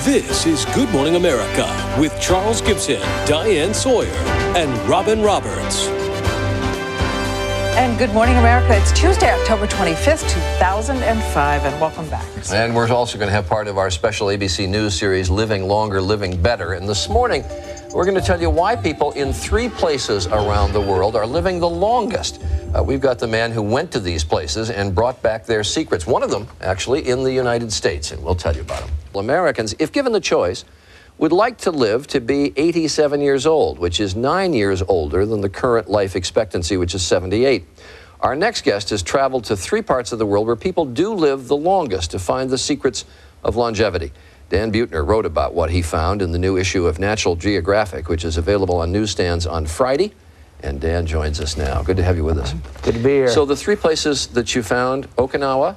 This is Good Morning America with Charles Gibson, Diane Sawyer, and Robin Roberts. And Good Morning America. It's Tuesday, October 25th, 2005, and welcome back. And we're also going to have part of our special ABC News series, Living Longer, Living Better. And this morning, we're going to tell you why people in 3 places around the world are living the longest. We've got the man who went to these places and brought back their secrets. One of them, actually, in the United States, and we'll tell you about him. Americans, if given the choice, would like to live to be 87 years old, which is 9 years older than the current life expectancy, which is 78. Our next guest has traveled to 3 parts of the world where people do live the longest to find the secrets of longevity. Dan Buettner wrote about what he found in the new issue of National Geographic, which is available on newsstands on Friday. And Dan joins us now. Good to have you with us. Good to be here. So the 3 places that you found, Okinawa,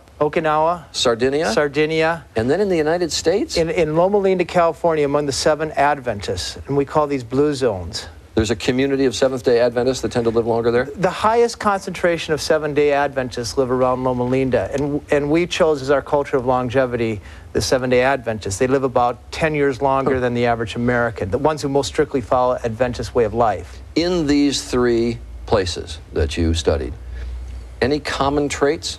Sardinia, and then in the United States? In Loma Linda, California, among the 7 Adventists, and we call these blue zones. There's a community of Seventh-day Adventists that tend to live longer there? The highest concentration of 7-day Adventists live around Loma Linda, and we chose as our culture of longevity the 7-day Adventists. They live about 10 years longer than the average American, the ones who most strictly follow Adventist way of life. In these 3 places that you studied, any common traits?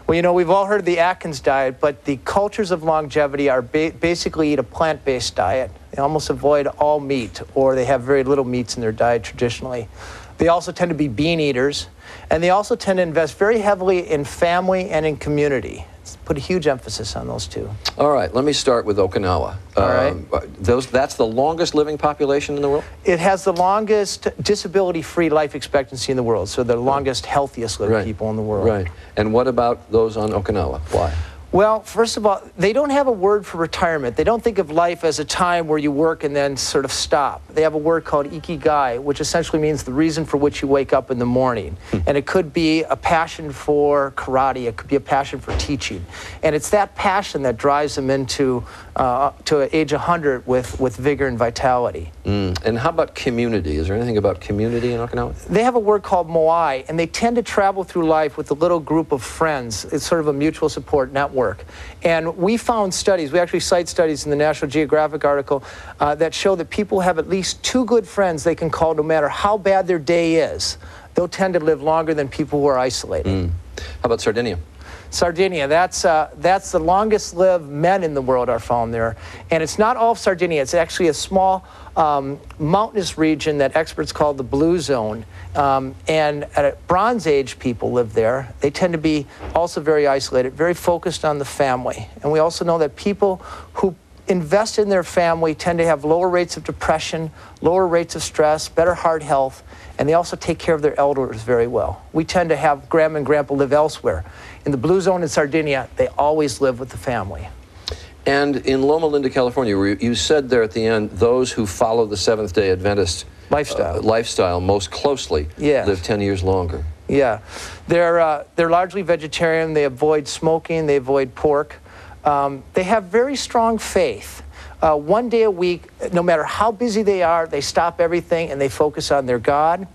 Well, you know, we've all heard of the Atkins diet, but the cultures of longevity are basically eat a plant-based diet. They almost avoid all meat, or they have very little meats in their diet traditionally. They also tend to be bean eaters, and they also tend to invest very heavily in family and in community. Put a huge emphasis on those 2. All right, let me start with Okinawa. All right. That's the longest living population in the world? It has the longest disability-free life expectancy in the world, so the longest, healthiest living people in the world. Right. And what about those on Okinawa? Why? Well, first of all, they don't have a word for retirement. They don't think of life as a time where you work and then sort of stop. They have a word called ikigai, which essentially means the reason for which you wake up in the morning. And it could be a passion for karate. It could be a passion for teaching. And it's that passion that drives them into to age 100 with vigor and vitality. And how about community? Is there anything about community in Okinawa? They have a word called moai, and they tend to travel through life with a little group of friends. It's sort of a mutual support network. And we found studies, we actually cite studies in the National Geographic article that show that people have at least 2 good friends they can call no matter how bad their day is. They'll tend to live longer than people who are isolated. How about Sardinia? Sardinia, that's the longest lived men in the world are found there. And it's not all of Sardinia, it's actually a small mountainous region that experts call the blue zone. And Bronze Age people live there. They tend to be also very isolated, very focused on the family. And we also know that people who invest in their family tend to have lower rates of depression, lower rates of stress, better heart health, and they also take care of their elders very well. We tend to have grandma and grandpa live elsewhere. In the blue zone in Sardinia, they always live with the family. And in Loma Linda, California, you said there at the end, those who follow the Seventh-day Adventist lifestyle most closely live 10 years longer. Yeah. They're largely vegetarian. They avoid smoking. They avoid pork. They have very strong faith. 1 day a week, no matter how busy they are, they stop everything and they focus on their God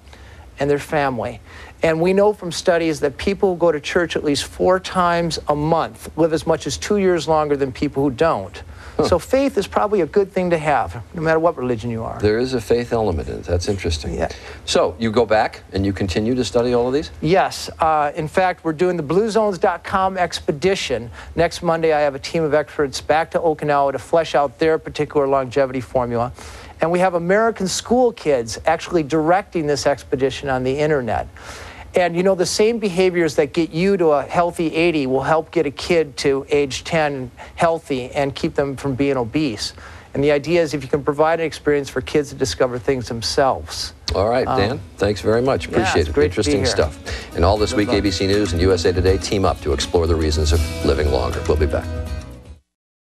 and their family. And we know from studies that people who go to church at least 4 times a month live as much as 2 years longer than people who don't. So faith is probably a good thing to have, no matter what religion you are. There is a faith element in it. That's interesting. Yeah. So you go back and you continue to study all of these? Yes. In fact, we're doing the BlueZones.com expedition. Next Monday, I have a team of experts back to Okinawa to flesh out their particular longevity formula. And we have American school kids actually directing this expedition on the internet. And you know, the same behaviors that get you to a healthy 80 will help get a kid to age 10 healthy and keep them from being obese. And the idea is if you can provide an experience for kids to discover things themselves. All right, Dan, thanks very much. Appreciate it. Interesting stuff. And all this week, ABC News and USA Today team up to explore the reasons of living longer. We'll be back.